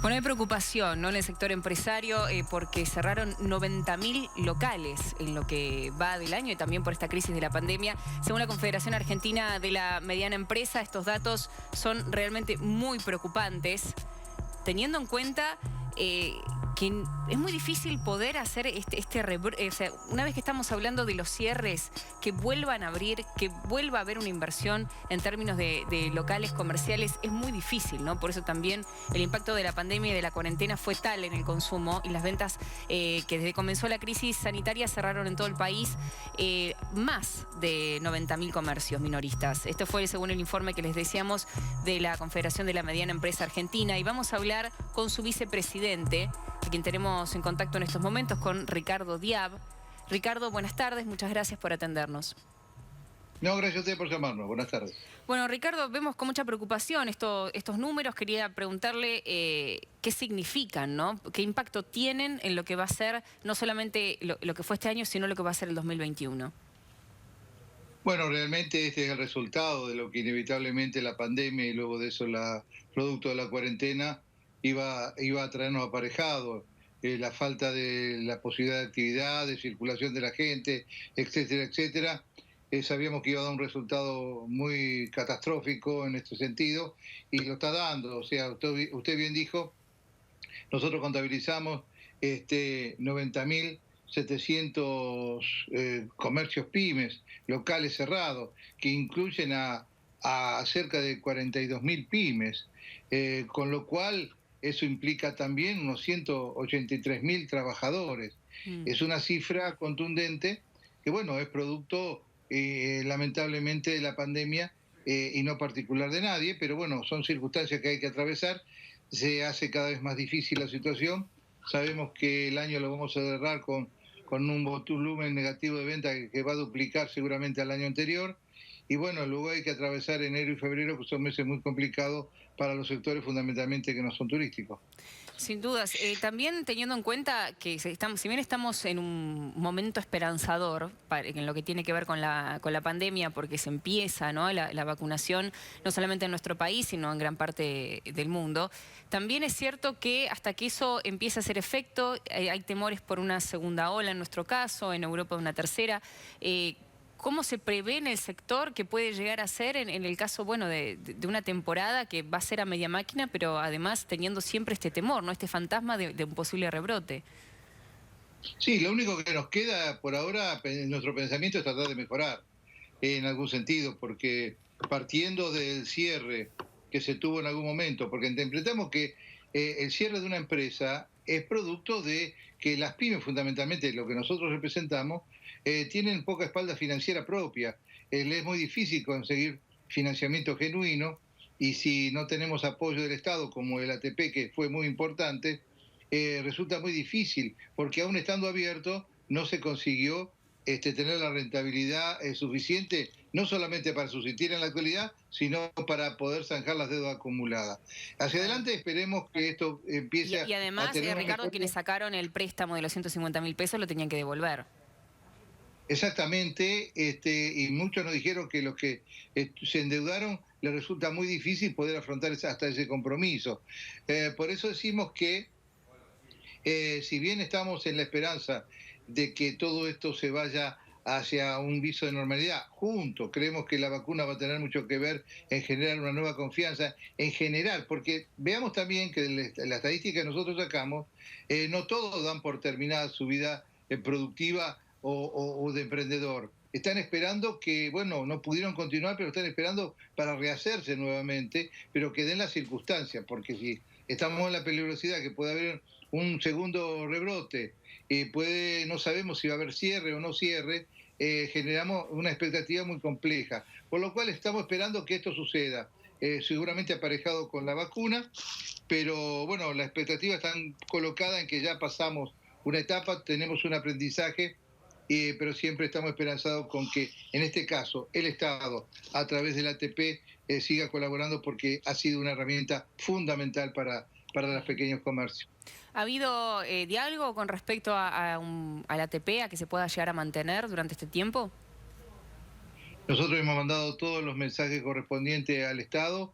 Bueno, hay preocupación, ¿no?, en el sector empresario porque cerraron 90.000 locales en lo que va del año y también por esta crisis de la pandemia. Según la Confederación Argentina de la Mediana Empresa, estos datos son realmente muy preocupantes, teniendo en cuenta que es muy difícil poder hacer o sea, una vez que estamos hablando de los cierres, que vuelvan a abrir, que vuelva a haber una inversión en términos de locales comerciales, es muy difícil, ¿no? Por eso también el impacto de la pandemia y de la cuarentena fue tal en el consumo y las ventas que desde que comenzó la crisis sanitaria cerraron en todo el país más de 90.000 comercios minoristas. Esto fue según el informe que les decíamos de la Confederación de la Mediana Empresa Argentina, y vamos a hablar con su vicepresidente, a quien tenemos en contacto en estos momentos, con Ricardo Diab. Ricardo, buenas tardes, muchas gracias por atendernos. No, gracias a usted por llamarnos. Buenas tardes. Bueno, Ricardo, vemos con mucha preocupación estos números. Quería preguntarle qué significan, ¿no? ¿Qué impacto tienen en lo que va a ser no solamente lo que fue este año, sino lo que va a ser el 2021? Bueno, realmente este es el resultado de lo que inevitablemente la pandemia y luego de eso producto de la cuarentena iba a traernos aparejado. La falta de la posibilidad de actividad, de circulación de la gente, etcétera, etcétera. Sabíamos que iba a dar un resultado muy catastrófico en este sentido y lo está dando. O sea, usted bien dijo, nosotros contabilizamos 90.700 comercios pymes, locales cerrados, que incluyen a cerca de 42.000 pymes, con lo cual eso implica también unos 183.000 trabajadores. Es una cifra contundente que, bueno, es producto lamentablemente de la pandemia y no particular de nadie, pero bueno, son circunstancias que hay que atravesar. Se hace cada vez más difícil la situación. Sabemos que el año lo vamos a cerrar con un volumen negativo de venta que va a duplicar seguramente al año anterior. Y bueno, luego hay que atravesar enero y febrero, que son meses muy complicados para los sectores fundamentalmente que no son turísticos. Sin dudas. También teniendo en cuenta que si bien estamos en un momento esperanzador en lo que tiene que ver con la pandemia, porque se empieza, ¿no?, la vacunación, no solamente en nuestro país, sino en gran parte del mundo, también es cierto que hasta que eso empiece a hacer efecto, hay temores por una segunda ola en nuestro caso, en Europa una tercera. ¿Cómo se prevé en el sector que puede llegar a ser en el caso, bueno, de una temporada que va a ser a media máquina, pero además teniendo siempre este temor, ¿no?, este fantasma de un posible rebrote? Sí, lo único que nos queda por ahora en nuestro pensamiento es tratar de mejorar en algún sentido, porque partiendo del cierre que se tuvo en algún momento, porque interpretamos que el cierre de una empresa es producto de que las pymes, fundamentalmente lo que nosotros representamos, tienen poca espalda financiera propia. Les es muy difícil conseguir financiamiento genuino, y si no tenemos apoyo del Estado, como el ATP, que fue muy importante, resulta muy difícil, porque aún estando abierto no se consiguió tener la rentabilidad suficiente, no solamente para subsistir en la actualidad, sino para poder zanjar las deudas acumuladas. Hacia Claro. adelante esperemos que esto empiece Y a además, tener una Ricardo, quienes mejoría. sacaron el préstamo de los 150.000 pesos lo tenían que devolver. Exactamente, y muchos nos dijeron que los que se endeudaron les resulta muy difícil poder afrontar hasta ese compromiso. Por eso decimos que si bien estamos en la esperanza de que todo esto se vaya hacia un viso de normalidad, juntos creemos que la vacuna va a tener mucho que ver en generar una nueva confianza, en general, porque veamos también que la estadística que nosotros sacamos, no todos dan por terminada su vida productiva o de emprendedor. Están esperando que, bueno, no pudieron continuar, pero están esperando para rehacerse nuevamente, pero que den las circunstancias, porque si estamos en la peligrosidad que puede haber un segundo rebrote, no sabemos si va a haber cierre o no cierre, generamos una expectativa muy compleja, por lo cual estamos esperando que esto suceda, seguramente aparejado con la vacuna, pero bueno, la expectativa está colocada en que ya pasamos una etapa, tenemos un aprendizaje, pero siempre estamos esperanzados con que, en este caso, el Estado, a través del ATP, siga colaborando, porque ha sido una herramienta fundamental para los pequeños comercios. ¿Ha habido diálogo con respecto al ATP, a que se pueda llegar a mantener durante este tiempo? Nosotros hemos mandado todos los mensajes correspondientes al Estado,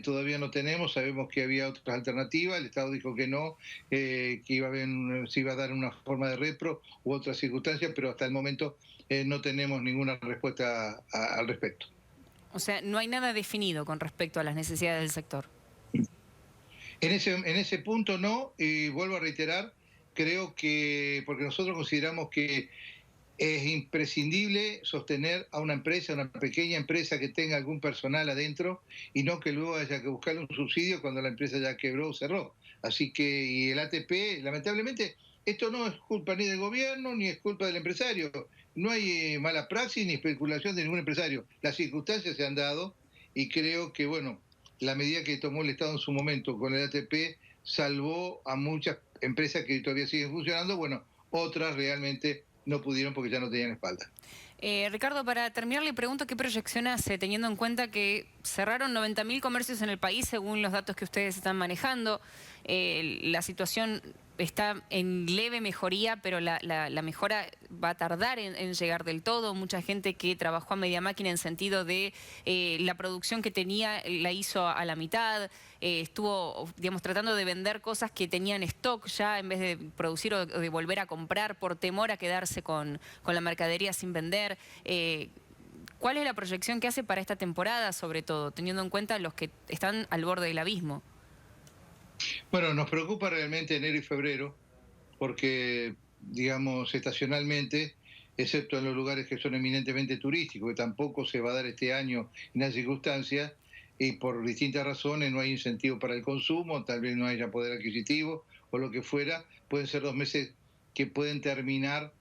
todavía no tenemos, sabemos que había otras alternativas, el Estado dijo que no, que iba a haber, se iba a dar una forma de repro u otras circunstancias, pero hasta el momento no tenemos ninguna respuesta al respecto. O sea, no hay nada definido con respecto a las necesidades del sector. En ese punto no, y vuelvo a reiterar, creo que, porque nosotros consideramos que es imprescindible sostener a una empresa, una pequeña empresa que tenga algún personal adentro y no que luego haya que buscarle un subsidio cuando la empresa ya quebró o cerró. Así que, y el ATP, lamentablemente, esto no es culpa ni del gobierno ni es culpa del empresario. No hay mala praxis ni especulación de ningún empresario. Las circunstancias se han dado y creo que, bueno, la medida que tomó el Estado en su momento con el ATP salvó a muchas empresas que todavía siguen funcionando. Bueno, otras realmente no pudieron porque ya no tenían espalda. Ricardo, para terminar le pregunto qué proyección hace, teniendo en cuenta que cerraron 90.000 comercios en el país según los datos que ustedes están manejando. La situación está en leve mejoría, pero la mejora va a tardar en llegar del todo. Mucha gente que trabajó a media máquina en sentido de la producción que tenía la hizo a la mitad. Estuvo, digamos, tratando de vender cosas que tenían stock ya en vez de producir o de volver a comprar por temor a quedarse con la mercadería sin vender. ¿Cuál es la proyección que hace para esta temporada, sobre todo, teniendo en cuenta los que están al borde del abismo? Bueno, nos preocupa realmente enero y febrero porque, digamos, estacionalmente, excepto en los lugares que son eminentemente turísticos, que tampoco se va a dar este año en las circunstancias, y por distintas razones no hay incentivo para el consumo, tal vez no haya poder adquisitivo o lo que fuera, pueden ser 2 meses que pueden terminar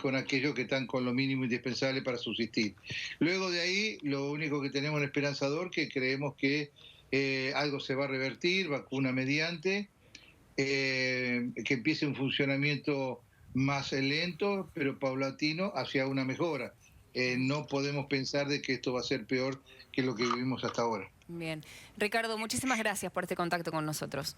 con aquellos que están con lo mínimo indispensable para subsistir. Luego de ahí, lo único que tenemos en esperanzador, que creemos que algo se va a revertir, vacuna mediante, que empiece un funcionamiento más lento, pero paulatino, hacia una mejora. No podemos pensar de que esto va a ser peor que lo que vivimos hasta ahora. Bien. Ricardo, muchísimas gracias por este contacto con nosotros.